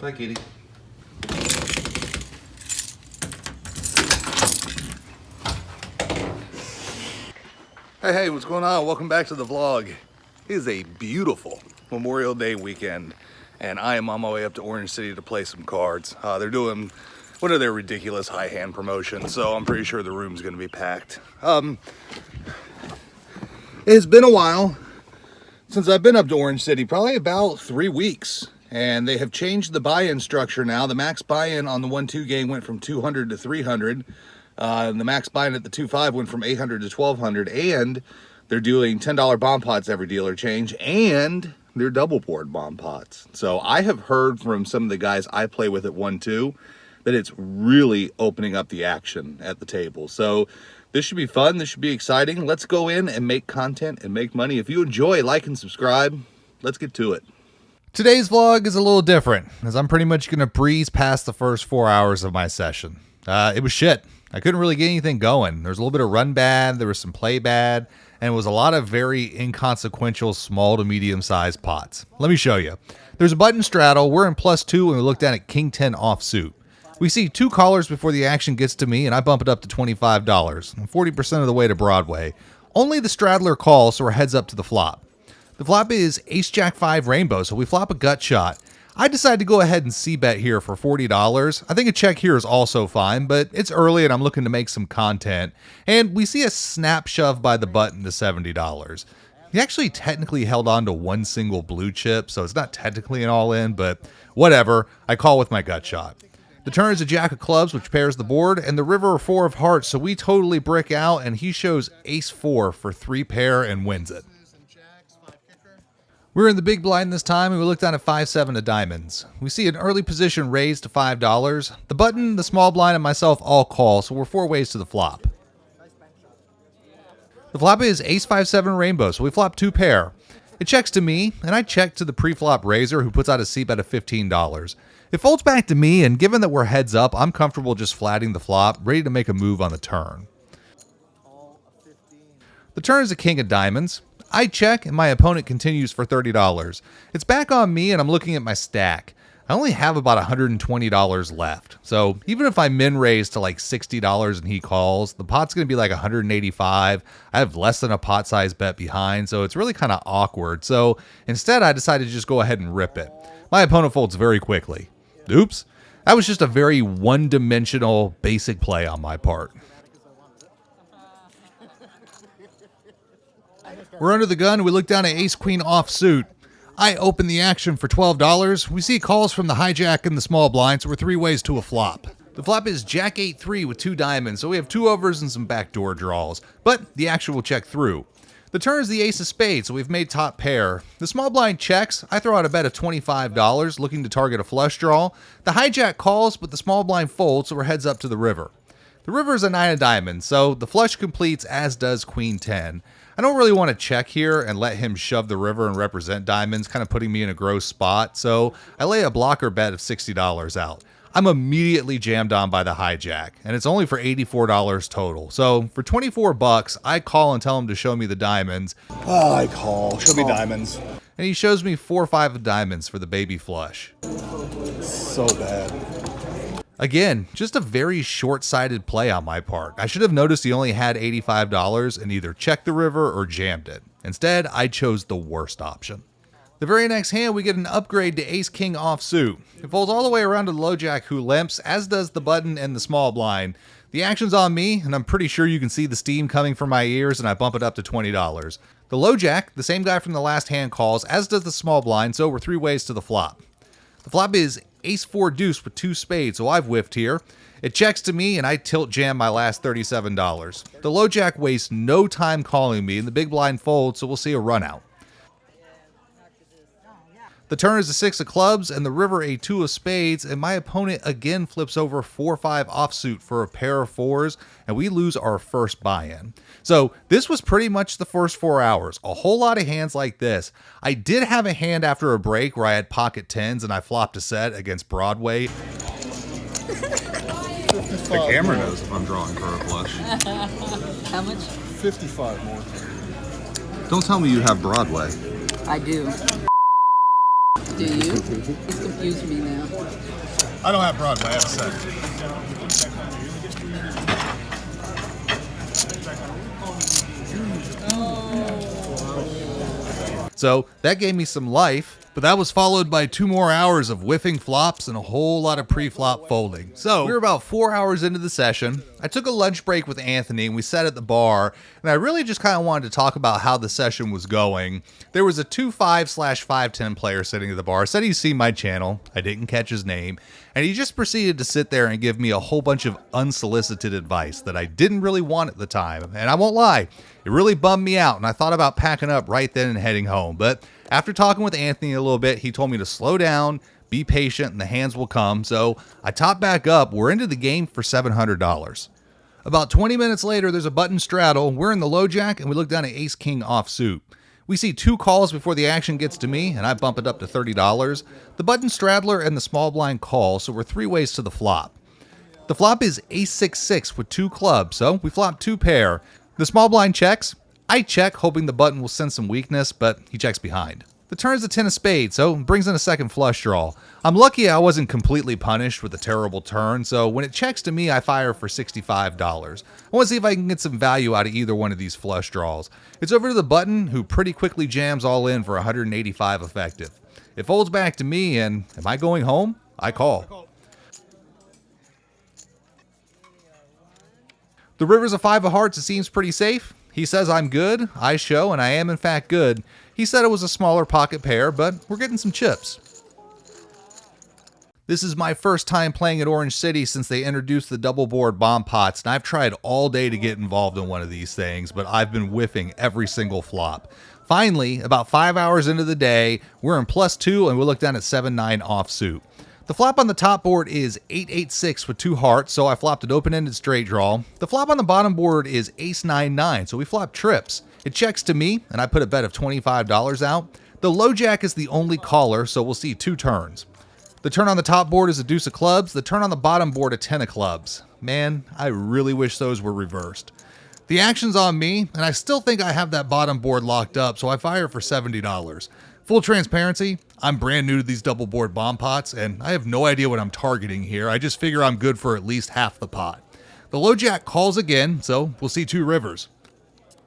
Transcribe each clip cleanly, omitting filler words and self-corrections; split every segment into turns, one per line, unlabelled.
Bye, kitty. Hey, what's going on? Welcome back to the vlog. It is a beautiful Memorial Day weekend, and I am on my way up to Orange City to play some cards. They're doing one of their ridiculous high hand promotions, so I'm pretty sure the room's gonna be packed. It's been a while since I've been up to Orange City, probably about 3 weeks, and they have changed the buy-in structure now. The max buy-in on the 1-2 game went from 200 to 300. And the max buy-in at the 2-5 went from 800 to 1200, and they're doing $10 bomb pots every dealer change, and they're double board bomb pots. So I have heard from some of the guys I play with at 1-2 that it's really opening up the action at the table. So this should be fun. This should be exciting. Let's go in and make content and make money. If you enjoy, like and subscribe. Let's get to it.
Today's vlog is a little different, as I'm pretty much going to breeze past the first 4 hours of my session. It was shit. I couldn't really get anything going. There was a little bit of run bad, there was some play bad, and it was a lot of very inconsequential small to medium sized pots. Let me show you. There's a button straddle. We're in +2 and we look down at King 10 offsuit. We see 2 callers before the action gets to me, and I bump it up to $25, and 40% of the way to Broadway. Only the straddler calls, so we're heads up to the flop. The flop is Ace-Jack-5 Rainbow, so we flop a gut shot. I decided to go ahead and c-bet here for $40. I think a check here is also fine, but it's early and I'm looking to make some content. And we see a snap shove by the button to $70. He actually technically held on to one single blue chip, so it's not technically an all-in, but whatever. I call with my gut shot. The turn is a jack of clubs, which pairs the board, and the river are 4 of hearts, so we totally brick out, and he shows ace-4 for 3 pair and wins it. We're in the big blind this time, and we look down at 5-7 of diamonds. We see an early position raised to $5. The button, the small blind, and myself all call, so we're 4 ways to the flop. The flop is Ace-5-7 Rainbow, so we flop 2 pair. It checks to me, and I check to the pre-flop raiser, who puts out a c-bet of $15. It folds back to me, and given that we're heads up, I'm comfortable just flatting the flop, ready to make a move on the turn. The turn is a king of diamonds. I check, and my opponent continues for $30. It's back on me, and I'm looking at my stack. I only have about $120 left. So even if I min raise to like $60 and he calls, the pot's going to be like $185. I have less than a pot size bet behind, so it's really kind of awkward. So instead, I decided to just go ahead and rip it. My opponent folds very quickly. Oops. That was just a very one-dimensional basic play on my part. We're under the gun, we look down at ace-queen offsuit. I open the action for $12. We see calls from the hijack and the small blind, so we're 3 ways to a flop. The flop is jack 8-3 with 2 diamonds, so we have 2 overs and some backdoor draws, but the action will check through. The turn is the ace of spades, so we've made top pair. The small blind checks. I throw out a bet of $25, looking to target a flush draw. The hijack calls, but the small blind folds, so we're heads up to the river. The river is a 9 of diamonds, so the flush completes, as does queen 10. I don't really want to check here and let him shove the river and represent diamonds, kind of putting me in a gross spot, so I lay a blocker bet of $60 out. I'm immediately jammed on by the hijack, and it's only for $84 total. So for $24, I call and tell him to show me the diamonds.
Oh, I call. Show me diamonds.
And he shows me 4-5 of diamonds for the baby flush.
So bad.
Again, just a very short-sighted play on my part. I should have noticed he only had $85 and either checked the river or jammed it. Instead, I chose the worst option. The very next hand, we get an upgrade to ace-king offsuit. It folds all the way around to the low jack, who limps, as does the button and the small blind. The action's on me, and I'm pretty sure you can see the steam coming from my ears, and I bump it up to $20. The low jack, the same guy from the last hand, calls, as does the small blind, so we're 3 ways to the flop. The flop is ace-4 deuce with 2 spades, so I've whiffed here. It checks to me, and I tilt jam my last $37. The low jack wastes no time calling me, and the big blind folds, so we'll see a run out. The turn is a 6 of clubs and the river a 2 of spades, and my opponent again flips over 4-5 offsuit for a pair of 4s, and we lose our first buy-in. So this was pretty much the first 4 hours. A whole lot of hands like this. I did have a hand after a break where I had pocket 10s and I flopped a set against Broadway.
The camera knows if I'm drawing for a flush.
How much?
55 more.
Don't tell me you have Broadway.
I do. Do you? He's confused me now.
I don't have Broadway, I have a set.
So that gave me some life, but that was followed by 2 more hours of whiffing flops and a whole lot of pre-flop folding. So we were about 4 hours into the session. I took a lunch break with Anthony and we sat at the bar, and I really just kind of wanted to talk about how the session was going. There was a 2-5/510 player sitting at the bar, said he'd seen my channel. I didn't catch his name, and he just proceeded to sit there and give me a whole bunch of unsolicited advice that I didn't really want at the time. And I won't lie, it really bummed me out, and I thought about packing up right then and heading home. But after talking with Anthony a little bit, he told me to slow down, be patient, and the hands will come. So I topped back up. We're into the game for $700. About 20 minutes later, there's a button straddle. We're in the low jack, and we look down at ace-king offsuit. We see 2 calls before the action gets to me, and I bump it up to $30. The button straddler and the small blind call, so we're 3 ways to the flop. The flop is ace-6-6 with 2 clubs, so we flop 2 pair. The small blind checks. I check, hoping the button will sense some weakness, but he checks behind. The turn is a 10 of spades, so it brings in a second flush draw. I'm lucky I wasn't completely punished with a terrible turn, so when it checks to me, I fire for $65. I want to see if I can get some value out of either one of these flush draws. It's over to the button, who pretty quickly jams all in for 185 effective. It folds back to me, and am I going home? I call. The river's a 5 of hearts. It seems pretty safe. He says I'm good. I show, and I am in fact good. He said it was a smaller pocket pair, but we're getting some chips. This is my first time playing at Orange City since they introduced the double board bomb pots, and I've tried all day to get involved in one of these things, but I've been whiffing every single flop. Finally, about 5 hours into the day, we're in +2, and we look down at 7-9 offsuit. The flop on the top board is 8-8-6 with 2 hearts, so I flopped an open-ended straight draw. The flop on the bottom board is ace-9-9, so we flop trips. It checks to me, and I put a bet of $25 out. The low jack is the only caller, so we'll see 2 turns. The turn on the top board is a deuce of clubs. The turn on the bottom board a 10 of clubs. Man, I really wish those were reversed. The action's on me, and I still think I have that bottom board locked up, so I fire for $70. Full transparency, I'm brand new to these double board bomb pots, and I have no idea what I'm targeting here. I just figure I'm good for at least half the pot. The low jack calls again, so we'll see 2 rivers.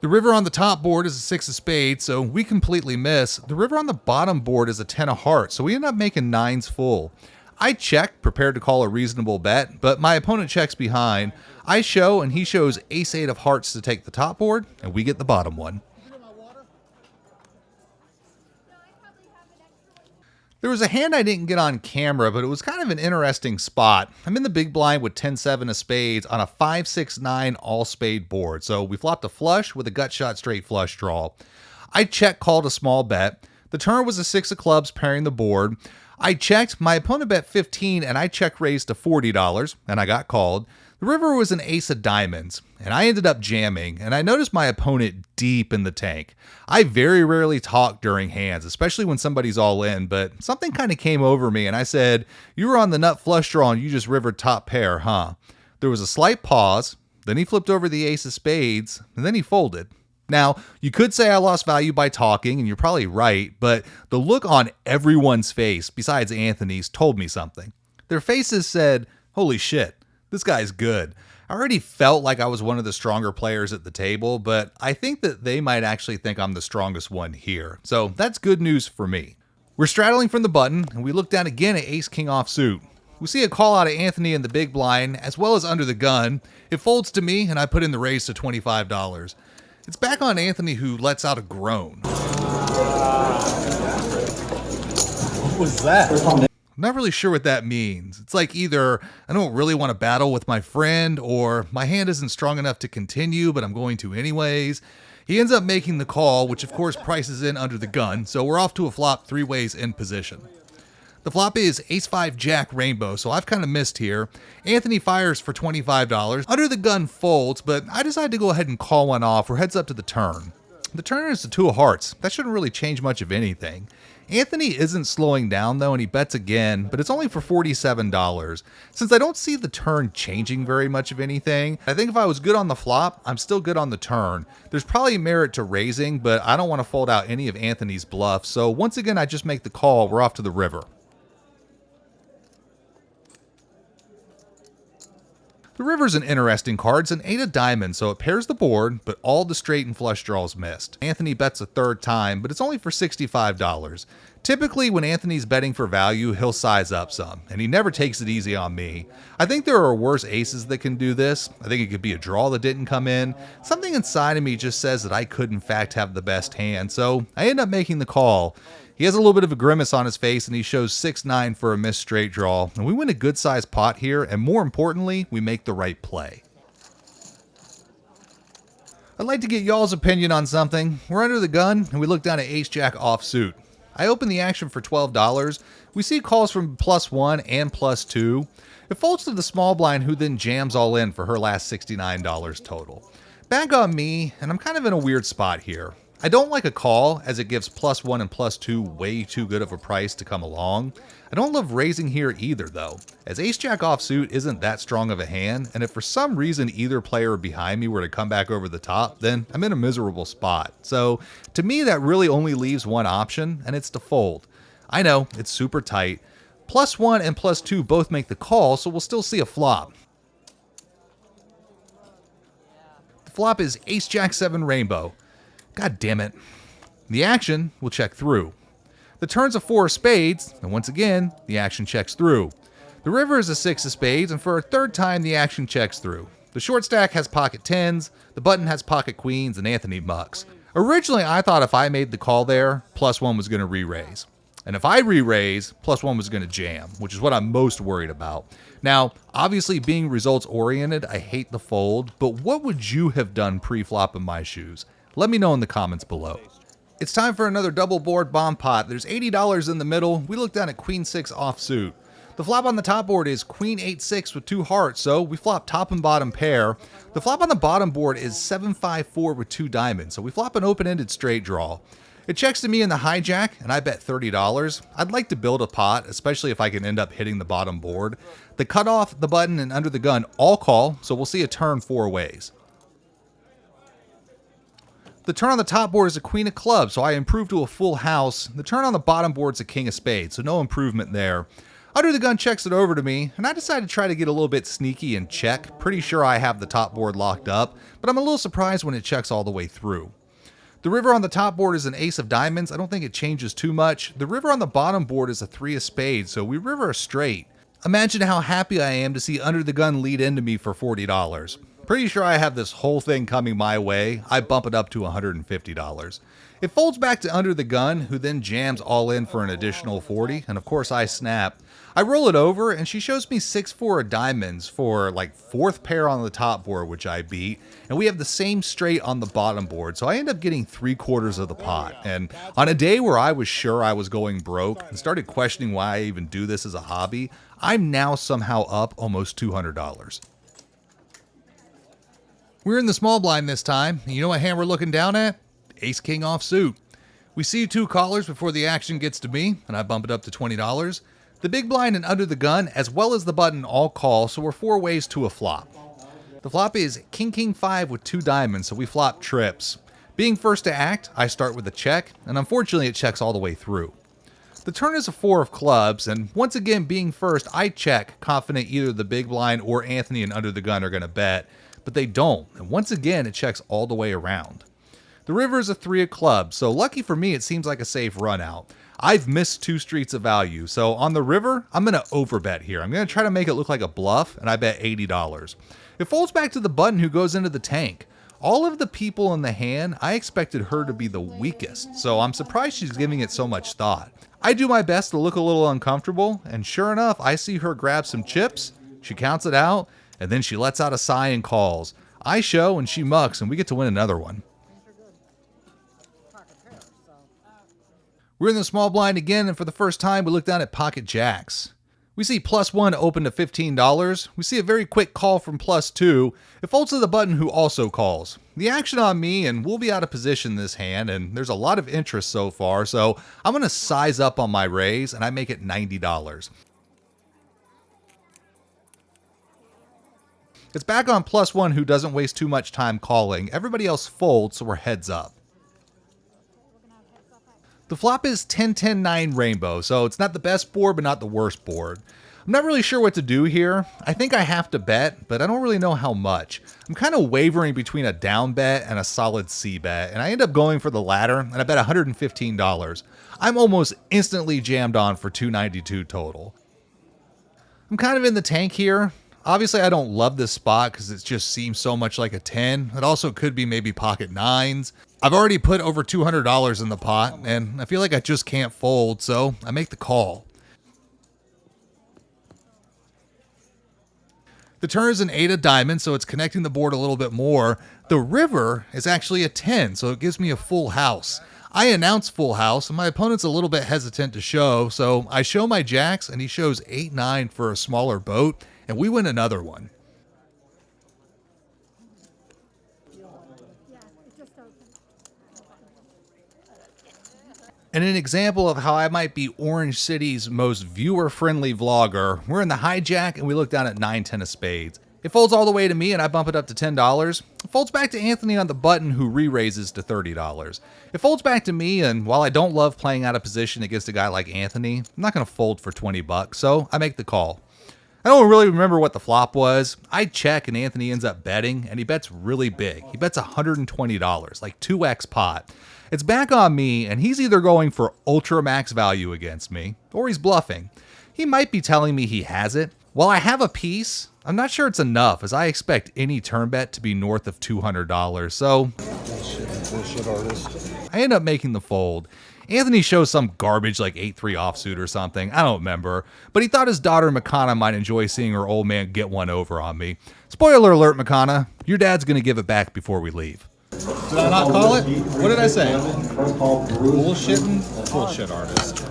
The river on the top board is a 6 of spades, so we completely miss. The river on the bottom board is a 10 of hearts, so we end up making 9s full. I check, prepared to call a reasonable bet, but my opponent checks behind. I show, and he shows ace-8 of hearts to take the top board, and we get the bottom one. There was a hand I didn't get on camera, but it was kind of an interesting spot. I'm in the big blind with 10-7 of spades on a 5-6-9 all-spade board, so we flopped a flush with a gut shot straight flush draw. I check called a small bet. The turn was a 6 of clubs pairing the board. I checked, my opponent bet 15, and I check raised to $40, and I got called. The river was an ace of diamonds, and I ended up jamming, and I noticed my opponent deep in the tank. I very rarely talk during hands, especially when somebody's all in, but something kind of came over me, and I said, "You were on the nut flush draw and you just rivered top pair, huh?" There was a slight pause, then he flipped over the ace of spades, and then he folded. Now, you could say I lost value by talking, and you're probably right, but the look on everyone's face, besides Anthony's, told me something. Their faces said, "Holy shit. This guy's good." I already felt like I was one of the stronger players at the table, but I think that they might actually think I'm the strongest one here. So that's good news for me. We're straddling from the button, and we look down again at ace-king offsuit. We see a call out of Anthony in the big blind, as well as under the gun. It folds to me, and I put in the raise to $25. It's back on Anthony, who lets out a groan.
What was that?
I'm not really sure what that means. It's like either I don't really want to battle with my friend, or my hand isn't strong enough to continue, but I'm going to anyways. He ends up making the call, which of course prices in under the gun, so we're off to a flop 3 ways in position. The flop is ace-5 jack rainbow, so I've kind of missed here. Anthony fires for $25. Under the gun folds, but I decide to go ahead and call one off. We're heads up to the turn. The turn is the 2 of hearts. That shouldn't really change much of anything. Anthony isn't slowing down though, and he bets again, but it's only for $47. Since I don't see the turn changing very much of anything, I think if I was good on the flop, I'm still good on the turn. There's probably merit to raising, but I don't want to fold out any of Anthony's bluffs, so once again I just make the call. We're off to the river. The river's an interesting card. It's an 8 of diamonds, so it pairs the board, but all the straight and flush draws missed. Anthony bets a third time, but it's only for $65. Typically, when Anthony's betting for value, he'll size up some, and he never takes it easy on me. I think there are worse aces that can do this. I think it could be a draw that didn't come in. Something inside of me just says that I could in fact have the best hand, so I end up making the call. He has a little bit of a grimace on his face, and he shows 6-9 for a missed straight draw. And we win a good-sized pot here, and more importantly, we make the right play. I'd like to get y'all's opinion on something. We're under the gun, and we look down at ace-jack offsuit. I open the action for $12. We see calls from +1 and +2. It folds to the small blind, who then jams all in for her last $69 total. Back on me, and I'm kind of in a weird spot here. I don't like a call, as it gives +1 and +2 way too good of a price to come along. I don't love raising here either though, as ace-jack offsuit isn't that strong of a hand, and if for some reason either player behind me were to come back over the top, then I'm in a miserable spot. So to me that really only leaves one option, and it's to fold. I know, it's super tight. +1 and +2 both make the call, so we'll still see a flop. The flop is ace-jack 7 rainbow. God damn it. The action will check through. The turn's a 4 of spades, and once again, the action checks through. The river is a 6 of spades, and for a third time, the action checks through. The short stack has pocket 10s, the button has pocket queens, and Anthony mucks. Originally, I thought if I made the call there, +1 was going to re-raise. And if I re-raise, +1 was going to jam, which is what I'm most worried about. Now, obviously being results oriented, I hate the fold, but what would you have done pre-flop in my shoes? Let me know in the comments below. It's time for another double board bomb pot. There's $80 in the middle. We look down at queen 6 offsuit. The flop on the top board is queen 8-6 with 2 hearts, so we flop top and bottom pair. The flop on the bottom board is 7-5-4 with 2 diamonds, so we flop an open-ended straight draw. It checks to me in the hijack, and I bet $30. I'd like to build a pot, especially if I can end up hitting the bottom board. The cutoff, the button, and under the gun all call, so we'll see a turn 4 ways. The turn on the top board is a queen of clubs, so I improve to a full house. The turn on the bottom board is a king of spades, so no improvement there. Under the gun checks it over to me, and I decide to try to get a little bit sneaky and check. Pretty sure I have the top board locked up, but I'm a little surprised when it checks all the way through. The river on the top board is an ace of diamonds. I don't think it changes too much. The river on the bottom board is a 3 of spades, so we river a straight. Imagine how happy I am to see under the gun lead into me for $40. Pretty sure I have this whole thing coming my way. I bump it up to $150. It folds back to under the gun, who then jams all in for an additional $40, and of course I snap. I roll it over, and she shows me 6-4 of diamonds for like 4th pair on the top board, which I beat, and we have the same straight on the bottom board, so I end up getting 3/4 of the pot. And on a day where I was sure I was going broke and started questioning why I even do this as a hobby, I'm now somehow up almost $200. We're in the small blind this time, and you know what hand we're looking down at? Ace-king offsuit. We see 2 callers before the action gets to me, and I bump it up to $20. The big blind and under the gun, as well as the button, all call, so we're 4 ways to a flop. The flop is king 5 with 2 diamonds, so we flop trips. Being first to act, I start with a check, and unfortunately it checks all the way through. The turn is a 4 of clubs, and once again being first, I check, confident either the big blind or Anthony and under the gun are going to bet, but they don't, and once again it checks all the way around. The river is a 3 of clubs, so lucky for me it seems like a safe run out. I've missed 2 streets of value, so on the river, I'm going to overbet here. I'm going to try to make it look like a bluff, and I bet $80. It folds back to the button, who goes into the tank. All of the people in the hand, I expected her to be the weakest, so I'm surprised she's giving it so much thought. I do my best to look a little uncomfortable, and sure enough, I see her grab some chips, she counts it out, and then she lets out a sigh and calls. I show, and she mucks, and we get to win another one. We're in the small blind again, and for the first time, we look down at pocket jacks. We see +1 open to $15. We see a very quick call from +2. It folds to the button who also calls. The action on me, and we'll be out of position this hand, and there's a lot of interest so far, so I'm going to size up on my raise, and I make it $90. It's back on +1 who doesn't waste too much time calling. Everybody else folds, so we're heads up. The flop is 10-10-9 rainbow, so it's not the best board, but not the worst board. I'm not really sure what to do here. I think I have to bet, but I don't really know how much. I'm kind of wavering between a down bet and a solid C bet, and I end up going for the latter, and I bet $115. I'm almost instantly jammed on for $292 total. I'm kind of in the tank here. Obviously, I don't love this spot because it just seems so much like a 10. It also could be maybe pocket 9s. I've already put over $200 in the pot, and I feel like I just can't fold, so I make the call. The turn is an 8 of diamonds, so it's connecting the board a little bit more. The river is actually a 10, so it gives me a full house. I announce full house, and my opponent's a little bit hesitant to show, so I show my jacks, and he shows 8-9 for a smaller boat, and we win another one. And an example of how I might be Orange City's most viewer-friendly vlogger, we're in the hijack and we look down at 9-10 of spades. It folds all the way to me and I bump it up to $10. It folds back to Anthony on the button who re-raises to $30. It folds back to me, and while I don't love playing out of position against a guy like Anthony, I'm not going to fold for $20, so I make the call. I don't really remember what the flop was. I check and Anthony ends up betting, and he bets really big. He bets $120, like 2x pot. It's back on me, and he's either going for ultra max value against me, or he's bluffing. He might be telling me he has it. While I have a piece, I'm not sure it's enough, as I expect any turn bet to be north of $200, so
Bullshit artist.
I end up making the fold. Anthony shows some garbage like 8-3 offsuit or something, I don't remember, but he thought his daughter Makana might enjoy seeing her old man get one over on me. Spoiler alert, Makana, your dad's gonna give it back before we leave.
Did I not call it? What did I say? Bullshit artist.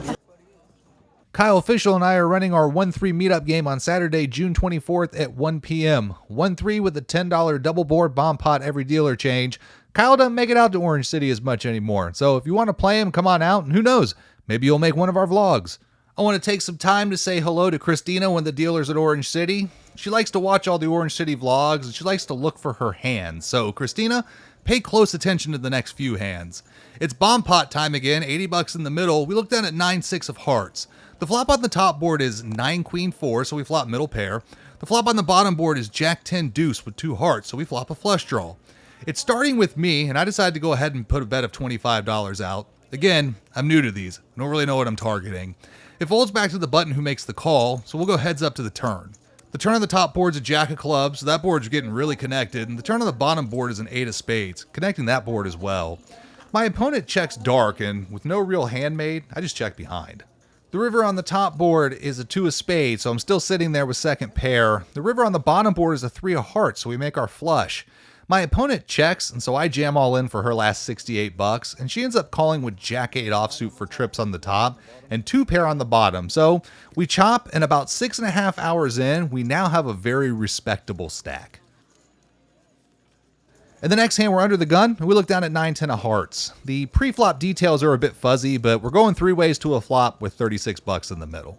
Kyle Official and I are running our 1-3 meetup game on Saturday, June 24th at 1 p.m. 1-3 with a $10 double board bomb pot every dealer change. Kyle doesn't make it out to Orange City as much anymore, so if you want to play him, come on out, and who knows, maybe you'll make one of our vlogs. I want to take some time to say hello to Christina, one of the dealers at Orange City. She likes to watch all the Orange City vlogs, and she likes to look for her hands. So, Christina, pay close attention to the next few hands. It's bomb pot time again, $80 in the middle. We look down at 9-6 of hearts. The flop on the top board is 9-queen-4, so we flop middle pair. The flop on the bottom board is Jack-10 deuce with 2 hearts, so we flop a flush draw. It's starting with me, and I decided to go ahead and put a bet of $25 out. Again, I'm new to these. I don't really know what I'm targeting. It folds back to the button who makes the call, so we'll go heads up to the turn. The turn on the top board is a jack of clubs, so that board's getting really connected, and the turn on the bottom board is an 8 of spades, connecting that board as well. My opponent checks dark, and with no real hand made, I just check behind. The river on the top board is a 2 of spades, so I'm still sitting there with second pair. The river on the bottom board is a 3 of hearts, so we make our flush. My opponent checks, and so I jam all in for her last $68, and she ends up calling with Jack-8 offsuit for trips on the top and 2 pair on the bottom. So we chop, and about 6.5 hours in, we now have a very respectable stack. In the next hand, we're under the gun, and we look down at 9-10 of hearts. The pre-flop details are a bit fuzzy, but we're going 3 ways to a flop with $36 in the middle.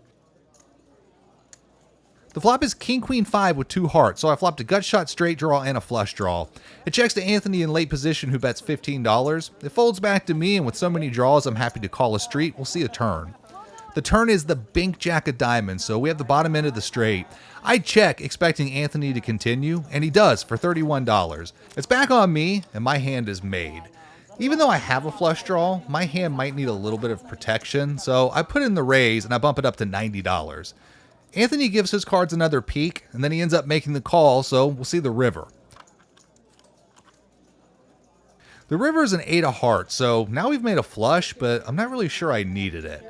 The flop is King-Queen-5 with 2 hearts, so I flopped a gut shot straight draw and a flush draw. It checks to Anthony in late position who bets $15. It folds back to me, and with so many draws, I'm happy to call a street. We'll see a turn. The turn is the Bink Jack of diamonds, so we have the bottom end of the straight. I check, expecting Anthony to continue, and he does for $31. It's back on me, and my hand is made. Even though I have a flush draw, my hand might need a little bit of protection, so I put in the raise, and I bump it up to $90. Anthony gives his cards another peek, and then he ends up making the call, so we'll see the river. The river is an 8 of hearts, so now we've made a flush, but I'm not really sure I needed it.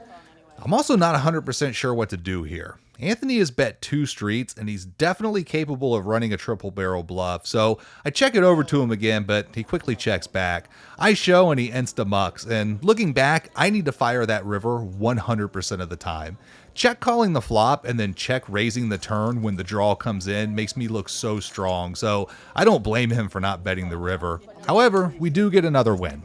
I'm also not 100% sure what to do here. Anthony has bet 2 streets, and he's definitely capable of running a triple barrel bluff, so I check it over to him again, but he quickly checks back. I show, and he insta-mucks, and looking back, I need to fire that river 100% of the time. Check calling the flop and then check raising the turn when the draw comes in makes me look so strong, so I don't blame him for not betting the river. However, we do get another win.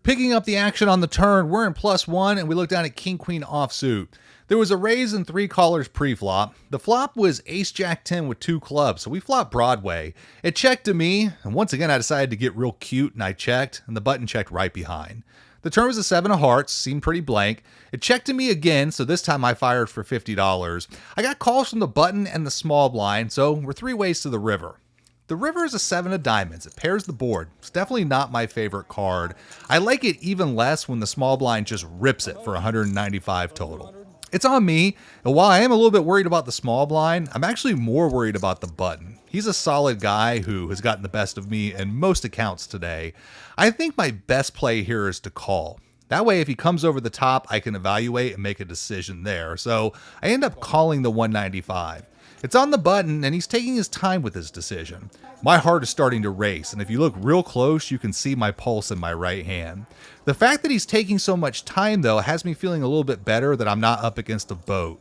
Picking up the action on the turn, we're in +1 and we look down at king-queen offsuit. There was a raise and 3 callers pre-flop. The flop was ace-jack-10 with 2 clubs, so we flopped Broadway. It checked to me, and once again I decided to get real cute and I checked, and the button checked right behind. The turn was a 7 of hearts, seemed pretty blank. It checked to me again, so this time I fired for $50. I got calls from the button and the small blind, so we're 3 ways to the river. The river is a 7 of diamonds. It pairs the board. It's definitely not my favorite card. I like it even less when the small blind just rips it for 195 total. It's on me, and while I am a little bit worried about the small blind, I'm actually more worried about the button. He's a solid guy who has gotten the best of me in most accounts today. I think my best play here is to call. That way, if he comes over the top, I can evaluate and make a decision there. So I end up calling the 195. It's on the button, and he's taking his time with his decision. My heart is starting to race, and if you look real close, you can see my pulse in my right hand. The fact that he's taking so much time, though, has me feeling a little bit better that I'm not up against a boat.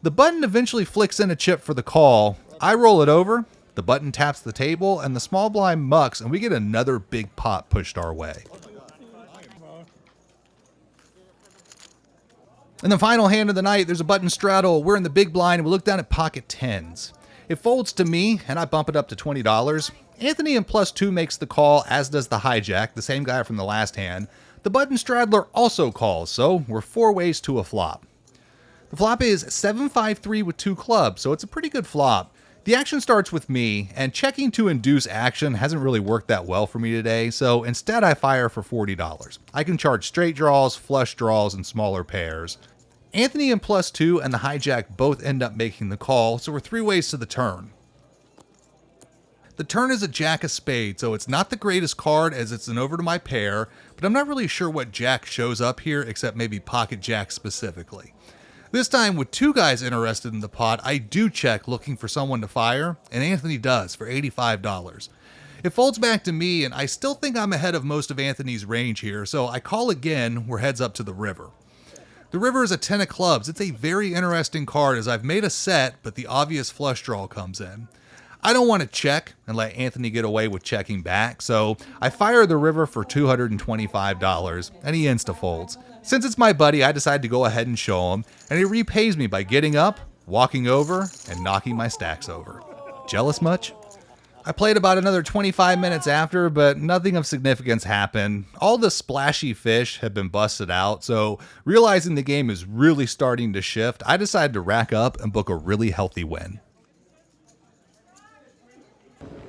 The button eventually flicks in a chip for the call. I roll it over, the button taps the table, and the small blind mucks, and we get another big pot pushed our way. In the final hand of the night, there's a button straddle. We're in the big blind and we look down at pocket 10s. It folds to me and I bump it up to $20. Anthony in +2 makes the call, as does the hijack, the same guy from the last hand. The button straddler also calls, so we're 4 ways to a flop. The flop is 7-5-3 with 2 clubs, so it's a pretty good flop. The action starts with me, and checking to induce action hasn't really worked that well for me today, so instead I fire for $40. I can charge straight draws, flush draws, and smaller pairs. Anthony in +2 and the hijack both end up making the call, so we're 3 ways to the turn. The turn is a jack of spades, so it's not the greatest card as it's an over to my pair, but I'm not really sure what jack shows up here except maybe pocket jack specifically. This time, with 2 guys interested in the pot, I do check looking for someone to fire, and Anthony does for $85. It folds back to me, and I still think I'm ahead of most of Anthony's range here, so I call again, we're heads up to the river. The river is a 10 of clubs. It's a very interesting card as I've made a set, but the obvious flush draw comes in. I don't want to check and let Anthony get away with checking back, so I fire the river for $225, and he insta-folds. Since it's my buddy, I decide to go ahead and show him, and he repays me by getting up, walking over, and knocking my stacks over. Jealous much? I played about another 25 minutes after, but nothing of significance happened. All the splashy fish had been busted out, so realizing the game is really starting to shift, I decided to rack up and book a really healthy win.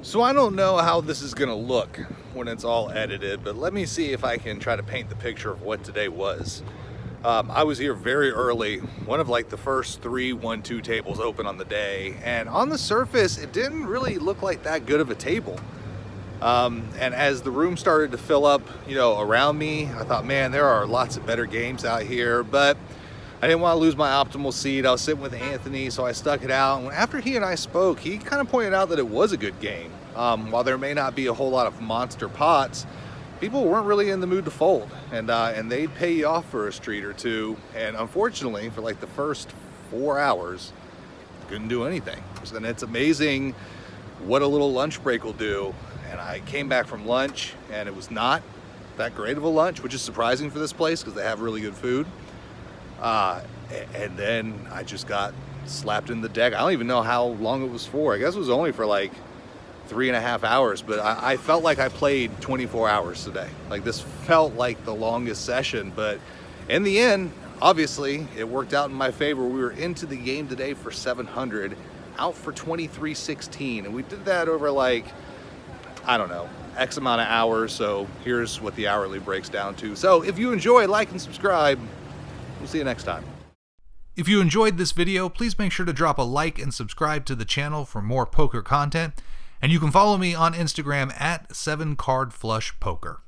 So I don't know how this is gonna look when it's all edited, but let me see if I can try to paint the picture of what today was. I was here very early, one of like the first 3 1-2 tables open on the day, and on the surface it didn't really look like that good of a table. And as the room started to fill up, around me, I thought, man, there are lots of better games out here, but I didn't want to lose my optimal seat. I was sitting with Anthony, so I stuck it out. And after he and I spoke, he kind of pointed out that it was a good game. While there may not be a whole lot of monster pots, people weren't really in the mood to fold, and they'd pay you off for a street or two. And unfortunately, for like the first 4 hours, couldn't do anything. And it's amazing what a little lunch break will do. And I came back from lunch, and it was not that great of a lunch, which is surprising for this place because they have really good food. And then I just got slapped in the deck. I don't even know how long it was for. I guess it was only for like 3.5 hours, but I felt like I played 24 hours today. Like this felt like the longest session, but in the end, obviously it worked out in my favor. We were into the game today for 700, out for 2316, and we did that over like, I don't know, X amount of hours. So here's what the hourly breaks down to. So if you enjoy, like and subscribe. We'll see you next time.
If you enjoyed this video, please make sure to drop a like and subscribe to the channel for more poker content. And you can follow me on Instagram at 7cardflushpoker.